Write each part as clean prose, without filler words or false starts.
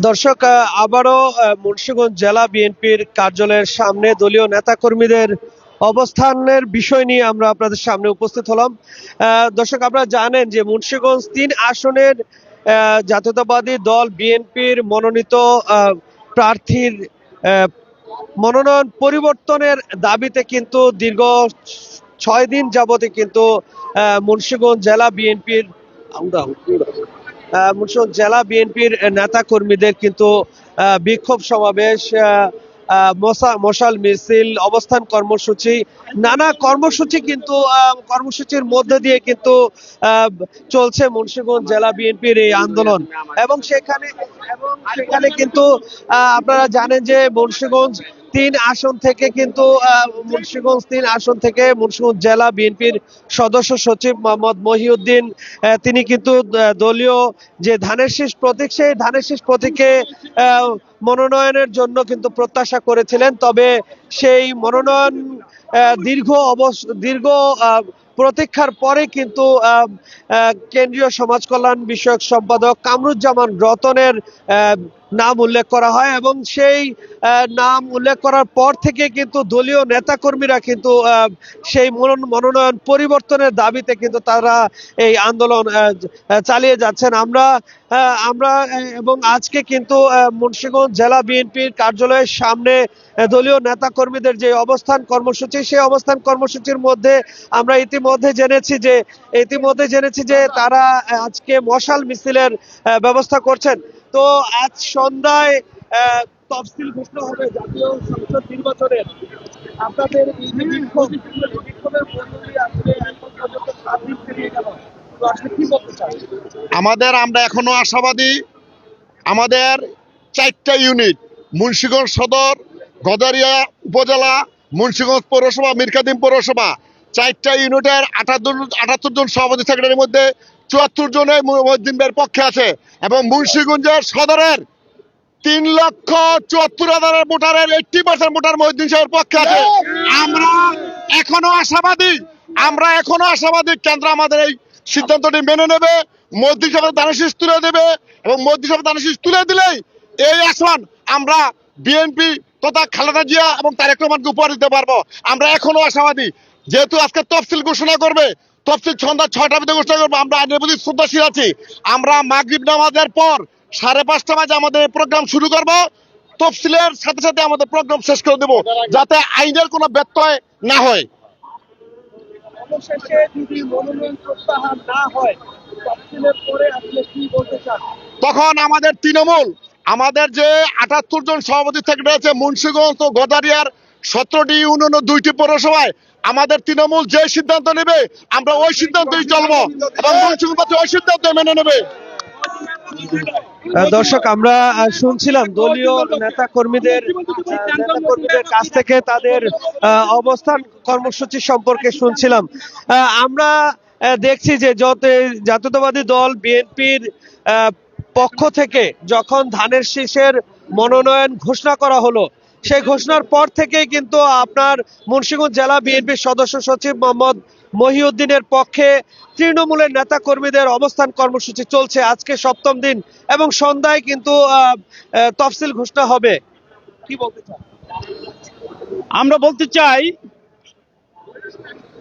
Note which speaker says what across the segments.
Speaker 1: দর্শক, আবারও মুন্সিগঞ্জ জেলা বিএনপির কার্যালয়ের সামনে দলীয় নেতাকর্মীদের অবস্থানের বিষয় নিয়ে আমরা আপনাদের সামনে উপস্থিত হলাম। দর্শক, আপনারা জানেন যে মুন্সিগঞ্জ ৩ আসনের জাতীয়তাবাদী দল বিএনপির মনোনীত প্রার্থীর মনোনয়ন পরিবর্তনের দাবিতে কিন্তু দীর্ঘ ৬ দিন যাবতে কিন্তু মুন্সিগঞ্জ জেলা বিএনপির মুন্সিগঞ্জ জেলা বিএনপির নেতা কর্মীদের কিন্তু বিক্ষোভ সমাবেশ, মশাল মিছিল, অবস্থান কর্মসূচি, নানা কর্মসূচি কিন্তু কর্মসূচির মধ্যে দিয়ে কিন্তু চলছে মুন্সিগঞ্জ জেলা বিএনপির এই আন্দোলন। এবং সেখানে কিন্তু আপনারা জানেন যে মুন্সিগঞ্জ ৩ আসন থেকে কিন্তু মুন্সিগঞ্জ জেলা বিএনপির সদস্য সচিব মোহাম্মদ মহিউদ্দিন তিনি কিন্তু দলীয় যে ধানের শীষ প্রতীক, সেই ধানের শীষ প্রতীকে মনোনয়নের জন্য কিন্তু প্রত্যাশা করেছিলেন। তবে সেই মনোনয়ন দীর্ঘ প্রতীক্ষার পরে কিন্তু কেন্দ্রীয় সমাজ কল্যাণ বিষয়ক সম্পাদক কামরুজ্জামান রতনের নাম উল্লেখ করা হয় এবং সেই নাম উল্লেখ করার পর থেকে কিন্তু দলীয় নেতাকর্মীরা কিন্তু সেই মনোনয়ন পরিবর্তনের দাবিতে কিন্তু তারা এই আন্দোলন চালিয়ে যাচ্ছেন। আমরা এবং আজকে কিন্তু মুন্সিগঞ্জ জেলা বিএনপির কার্যালয়ের সামনে দলীয় নেতাকর্মীদের যে অবস্থান কর্মসূচি, সেই অবস্থান কর্মসূচির মধ্যে আমরা ইতিমধ্যে জেনেছি যে তারা আজকে মশাল মিছিলের ব্যবস্থা করছেন। তো আজ সন্ধ্যায় তফসিল ঘোষণা হবে জাতীয় সংসদ নির্বাচনের। আপনাদের বিক্ষোভের মধ্য দিয়ে আসলে এখন পর্যন্ত 7 দিন পেরিয়ে গেল, তো আসলে কি বলতে চাই?
Speaker 2: আমরা এখনো আশাবাদী। আমাদের 4টা ইউনিট, মুন্সিগঞ্জ সদর, গদারিয়া উপজেলা, মুন্সিগঞ্জ পৌরসভা, মিরকাদিম পৌরসভা, 4টা ইউনিটের 78 জন সভাপতি সেক্রেটারির মধ্যে 74 জনের মহিউদ্দিন ভাইয়ের পক্ষে আছে এবং মুন্সিগঞ্জের সদরের 3,74,000 ভোটারের 80% ভোটার মহিউদ্দিন সাহেবের পক্ষে আছে। আমরা এখনো আশাবাদী কেন্দ্র আমাদের এই সিদ্ধান্তটি মেনে নেবে, মহিউদ্দিন সাহেবের ধানের শীষ তুলে দেবে এবং মহিউদ্দিন সাহেবের ধানের শীষ তুলে দিলেই এই আসন আমরা বিএনপি তথা খালেদা জিয়া এবং তারেক রহমানকে উপহার দিতে পারবো। আমরা এখনো আশাবাদী। যেহেতু আজকে তফসিল ঘোষণা করবে, তফসিল সন্ধ্যা 6টা বাজে ঘোষণা করবো, আমরা আইনের প্রতি শ্রদ্ধাশীল আছি। আমরা মাগরিব নামাজের পর 5:30 বাজে আমাদের প্রোগ্রাম শুরু করব। তফসিলের সাথে সাথে আমাদের প্রোগ্রাম শেষ করে দেব, যাতে আইনের কোনো ব্যত্যয় না হয়।
Speaker 1: অবশেষে যদি মনোনয়ন প্রত্যাহার না হয়, তফসিলের পরে আপনি কি বলতে চান?
Speaker 2: তখন আমাদের তৃণমূল, আমাদের যে 78 জন সভাপতি সেক্রেটারি আছে মুন্সিগঞ্জ ও গদারিয়ার 17টি ইউনিয়ন ও 2টি পৌরসভায়, আমাদের তৃণমূল যে সিদ্ধান্ত নেবে আমরা ওই সিদ্ধান্তই চলবো এবং মুন্সিগঞ্জ ওই সিদ্ধান্ত মেনে নেবে।
Speaker 1: দর্শক, আমরা শুনছিলাম দলীয় নেতাকর্মীদের কাছ থেকে তাদের অবস্থান কর্মসূচি সম্পর্কে শুনছিলাম। আমরা দেখছি যে জাতীয়তাবাদী দল বিএনপির পক্ষ থেকে যখন ধানের শীষের মনোনয়ন ঘোষণা করা হলো, সেই ঘোষণার পর থেকেই কিন্তু আপনার মুন্সিগঞ্জ জেলা বিএনপির সদস্য সচিব মোহাম্মদ মহিউদ্দিনের পক্ষে তৃণমূলের নেতা কর্মীদের অবস্থান কর্মসূচি চলছে আজকে 7ম দিন এবং সন্ধ্যায় কিন্তু তফসিল ঘোষণা হবে। কি বলতে চান?
Speaker 3: আমরা বলতে চাই,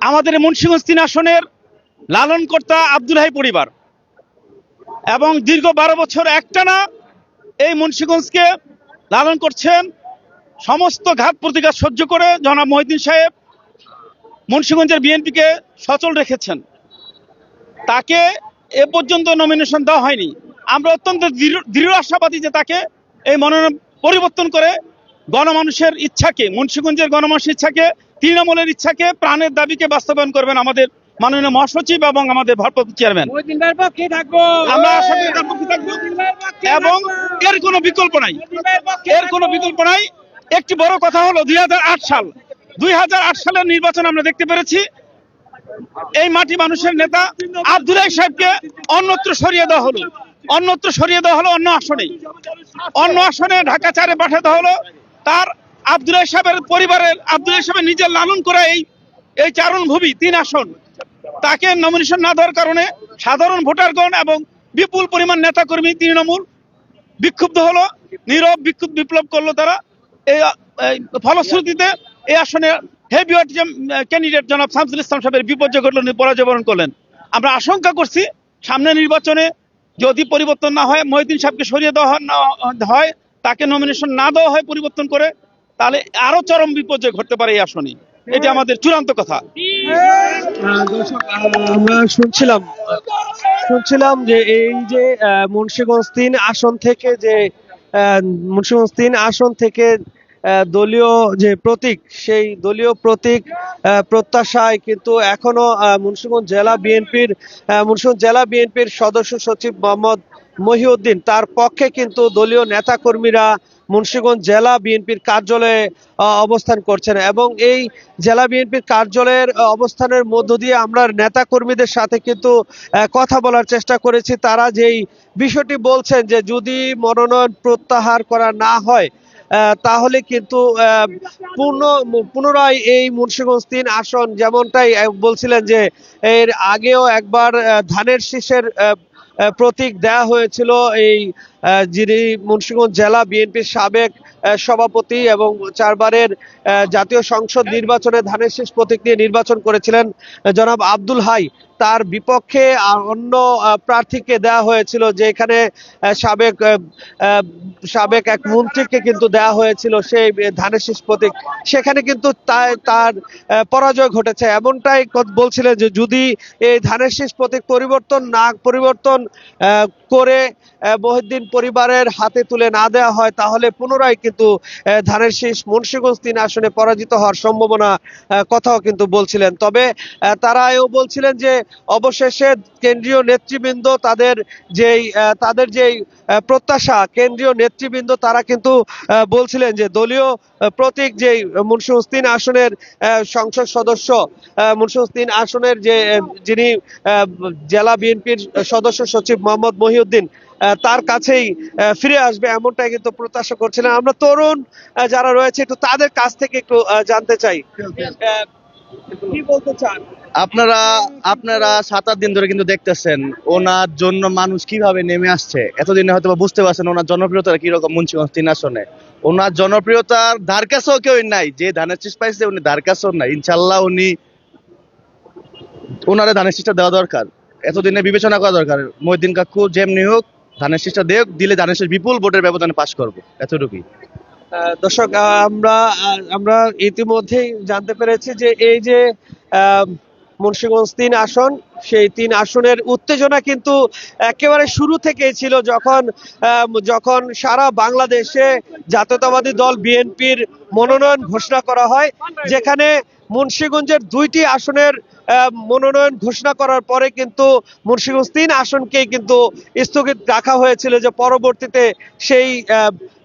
Speaker 3: আমাদের মুন্সিগঞ্জ 3 আসনের লালনকর্তা আব্দুল হাই পরিবার এবং দীর্ঘ 12 বছর একটানা এই মুন্সিগঞ্জকে লালন করছেন। সমস্ত ঘাত প্রতিঘাত সহ্য করে জনাব মহিউদ্দিন সাহেব মুন্সিগঞ্জের বিএনপিকে সচল রেখেছেন। তাকে এ পর্যন্ত নমিনেশন দেওয়া হয়নি। আমরা অত্যন্ত দৃঢ় আশাবাদী যে তাকে এই মনোনয়ন পরিবর্তন করে গণমানুষের ইচ্ছাকে, মুন্সিগঞ্জের গণমানুষের ইচ্ছাকে, তৃণমূলের ইচ্ছাকে, প্রাণের দাবিকে বাস্তবায়ন করবেন আমাদের মাননীয় মহাসচিব এবং আমাদের ভারপ্রাপ্ত চেয়ারম্যান। আমরা আশা করি তার পক্ষে থাকবো এবং এর কোনো বিকল্প নাই। একটি বড় কথা হলো 2008 সালের নির্বাচন আমরা দেখতে পেরেছি। এই মাটি মানুষের নেতা আব্দুল হাই সাহেবকে অন্যত্র সরিয়ে দেওয়া হলো অন্য আসনে ঢাকা 4-এ পাঠিয়ে দেওয়া হলো। তার আব্দুল হাই সাহেবের পরিবারের, আব্দুল হাই সাহেবের নিজের লালন করা এই চারণভূমি 3 আসন, তাকে নমিনেশন না দেওয়ার কারণে সাধারণ ভোটারগণ এবং বিপুল পরিমাণ নেতাকর্মী তৃণমূল বিক্ষুব্ধ হলো, নীরব বিপ্লব করলো তারা। এই এই ফলশ্রুতিতে এই আসনে হেভিওয়েট ক্যান্ডিডেট জনাব শামসুল ইসলাম সাহেবের বিপর্যয় ঘটল, পরাজয় বরণ করলেন। আমরা আশঙ্কা করছি সামনে নির্বাচনে যদি পরিবর্তন না হয়, মহিউদ্দিন সাহেবকে সরিয়ে দেওয়া হয়, তাকে নমিনেশন না দেওয়া হয় পরিবর্তন করে, তাহলে আরো চরম বিপর্যয় ঘটতে পারে এই আসনে। এটা আমাদের চূড়ান্ত কথা।
Speaker 1: দর্শক, আমরা শুনছিলাম যে এই যে মুন্সিগঞ্জ ৩ আসন থেকে যে মুন্সিগঞ্জ ৩ আসন থেকে দলীয় যে প্রতীক, সেই দলীয় প্রতীক প্রত্যাশায় কিন্তু এখনো মুন্সিগঞ্জ জেলা বিএনপির সদস্য সচিব মোহাম্মদ মহিউদ্দিন, তার পক্ষে কিন্তু দলীয় নেতাকর্মীরা মুন্সিগঞ্জ জেলা বিএনপির কার্যালয়ে অবস্থান করছেন এবং এই জেলা বিএনপির কার্যালয়ের অবস্থানের মধ্য দিয়ে আমরা নেতা কর্মীদের সাথে কিন্তু কথা বলার চেষ্টা করেছি। তারা যেই বিষয়টি বলছেন যে যদি মনোনয়ন প্রত্যাহার করা না হয় তাহলে কিন্তু পুনরায় এই মুন্সিগঞ্জ ৩ আসন, যেমনটাই বলছিলেন যে এর আগেও একবার ধানের শীষের প্রতীক দেয়া হয়েছিল এই যিনি মুন্সিগঞ্জ জেলা বিএনপির সাবেক সভাপতি এবং 4 বারের জাতীয় সংসদ নির্বাচনে ধানের শীষ প্রতীক নিয়ে নির্বাচন করেছিলেন জনাব আব্দুল হাই, তার বিপক্ষে অন্য প্রার্থীকে দেওয়া হয়েছিল, যে এখানে সাবেক এক মন্ত্রীকে কিন্তু দেওয়া হয়েছিল সেই ধানের শীষ প্রতীক, সেখানে কিন্তু তার পরাজয় ঘটেছে। এমনটাই বলছিলেন যে যদি এই ধানের শীষ প্রতীক পরিবর্তন করে মহিউদ্দিন পরিবারের হাতে তুলে না দেওয়া হয়, তাহলে পুনরায় কিন্তু ধানের শীষ মুন্সিগঞ্জ ৩ আসনে পরাজিত হওয়ার সম্ভাবনা কথাও কিন্তু বলছিলেন। তবে তারা এও বলছিলেন যে অবশেষে কেন্দ্রীয় নেতৃবৃন্দ তাদের যেই প্রত্যাশা, কেন্দ্রীয় নেতৃবৃন্দ তারা কিন্তু বলছিলেন যে দলীয় প্রতীক যেই মুন্সিগঞ্জ ৩ আসনের সংসদ সদস্য, মুন্সিগঞ্জ ৩ আসনের যিনি জেলা বিএনপির সদস্য সচিব মোহাম্মদ মহিউদ্দিন, তার কাছেই ফিরে আসবে, এমনটাই কিন্তু প্রত্যাশা করছিলেন। আমরা তরুণ যারা রয়েছে একটু তাদের কাছ থেকে একটু জানতে চাই, কি বলতে চান
Speaker 4: আপনারা 7-8 দিন ধরে কিন্তু দেখতেছেন ওনার জন্য মানুষ কিভাবে নেমে আসছে। এতদিনে হয়তো বুঝতে পারছেন ওনার জনপ্রিয়তা কিরকম মুন্সিগঞ্জ ৩ আসনে। ওনার জনপ্রিয়তার ধার কাছেও কেউ নাই, যে ধানের শীষ পাইছে উনি ধার কাছেও নাই। ইনশাল্লাহ ওনারে ধানের শীষটা দেওয়া দরকার, এতদিনে বিবেচনা করা দরকার। মহিউদ্দিন কাকু যেমনি হোক ধানের শীষটা দিলে ধানের শীষ বিপুল ভোটের ব্যবধানে পাশ করবো, এতটুকুই।
Speaker 1: দর্শক, আমরা ইতিমধ্যেই জানতে পেরেছি যে এই যে মুন্সিগঞ্জ ৩ আসন, সেই ৩ আসনের উত্তেজনা কিন্তু একেবারে শুরু থেকেই ছিল, যখন সারা বাংলাদেশে জাতীয়তাবাদী দল বিএনপির মনোনয়ন ঘোষণা করা হয়, যেখানে মুন্সিগঞ্জের 2টি আসনের মনোনয়ন ঘোষণা করার পরে কিন্তু মুন্সিগঞ্জ ৩ আসনকেই কিন্তু স্থগিত রাখা হয়েছিল, যে পরবর্তীতে সেই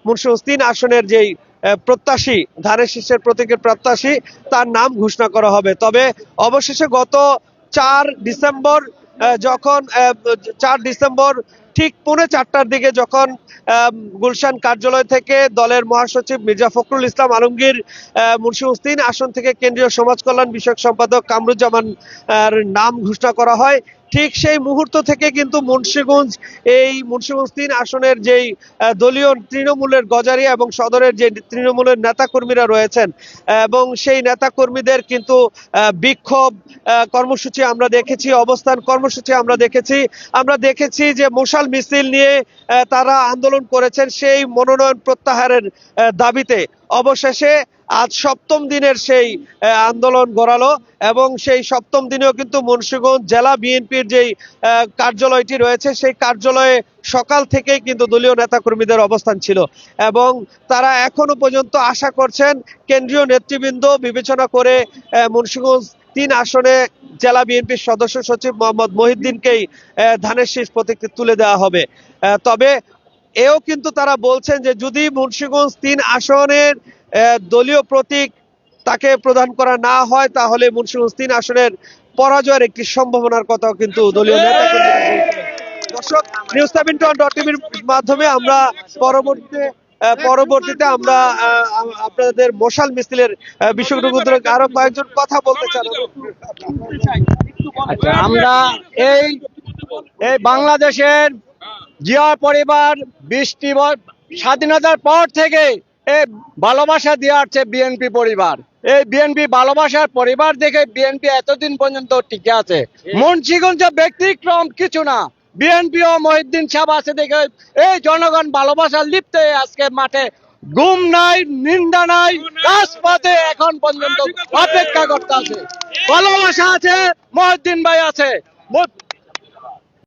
Speaker 1: মুন্সিগঞ্জ ৩ আসনের যেই প্রত্যাশী, ধানের শীষের প্রতীকের প্রত্যাশী, তার নাম ঘোষণা করা হবে। তবে অবশেষে গত 4 ডিসেম্বর ঠিক 4:45টার দিকে যখন গুলশান কার্যালয় থেকে দলের মহাসচিব মির্জা ফখরুল ইসলাম আলমগীর মুন্সিগঞ্জ ৩ আসন থেকে কেন্দ্রীয় সমাজ কল্যাণ বিষয়ক সম্পাদক কামরুজ্জামান নাম ঘোষণা করা হয়, ঠিক সেই মুহূর্ত থেকে কিন্তু মুন্সিগঞ্জ ৩ আসনের যেই দলীয় তৃণমূলের গজারিয়া এবং সদরের যে তৃণমূলের নেতাকর্মীরা রয়েছেন, এবং সেই নেতাকর্মীদের কিন্তু বিক্ষোভ কর্মসূচি আমরা দেখেছি, অবস্থান কর্মসূচি আমরা দেখেছি যে মশাল মিছিল নিয়ে তারা আন্দোলন করেছেন সেই মনোনয়ন প্রত্যাহারের দাবিতে। অবশেষে আজ 7ম দিনের সেই আন্দোলন গড়ালো এবং সেই 7ম দিনেও কিন্তু মুন্সিগঞ্জ জেলা বিএনপির যেই কার্যালয়টি রয়েছে, সেই কার্যালয়ে সকাল থেকেই কিন্তু দলীয় নেতাকর্মীদের অবস্থান ছিল এবং তারা এখনো পর্যন্ত আশা করছেন কেন্দ্রীয় নেতৃবৃন্দ বিবেচনা করে মুন্সিগঞ্জ ৩ আসনে জেলা বিএনপির সদস্য সচিব মোহাম্মদ মহিউদ্দিনকেই ধানের শীষ প্রতীক তুলে দেওয়া হবে। তবে এও কিন্তু তারা বলছেন যে যদি মুন্সিগঞ্জ ৩ আসনের দলীয় প্রতীক তাকে প্রদান করা না হয়, তাহলে মুন্সিগঞ্জ 3 আসনের পরাজয়ের একটি সম্ভাবনার কথাও কিন্তু দলীয় নেতাকর্মীরা বলছেন। দর্শক, নিউজ17.টিভির মাধ্যমে আমরা পরবর্তীতে আমরা আপনাদের মশাল মিছিলের বিষয়টুকু আরো কয়েকজন কথা বলতে চান।
Speaker 5: আচ্ছা, আমরা এই বাংলাদেশের জিয়া পরিবার স্বাধীনতার পর থেকে এই ভালোবাসা দিয়ে আসছে বিএনপি পরিবার। এই বিএনপি ভালোবাসার পরিবার দেখে বিএনপি এতদিন পর্যন্ত টিকে আছে। মুন্সিগঞ্জ ব্যতিক্রম কিছু না, বিএনপি ও মহিউদ্দিন সাহেব আছে দেখে এই জনগণ ভালোবাসার লিপ্ত হয়ে আজকে মাঠে ঘুম নাই, নিন্দা নাই, রাজপথে এখন পর্যন্ত অপেক্ষা করতে আছে। ভালোবাসা আছে, মহিউদ্দিন ভাই আছে।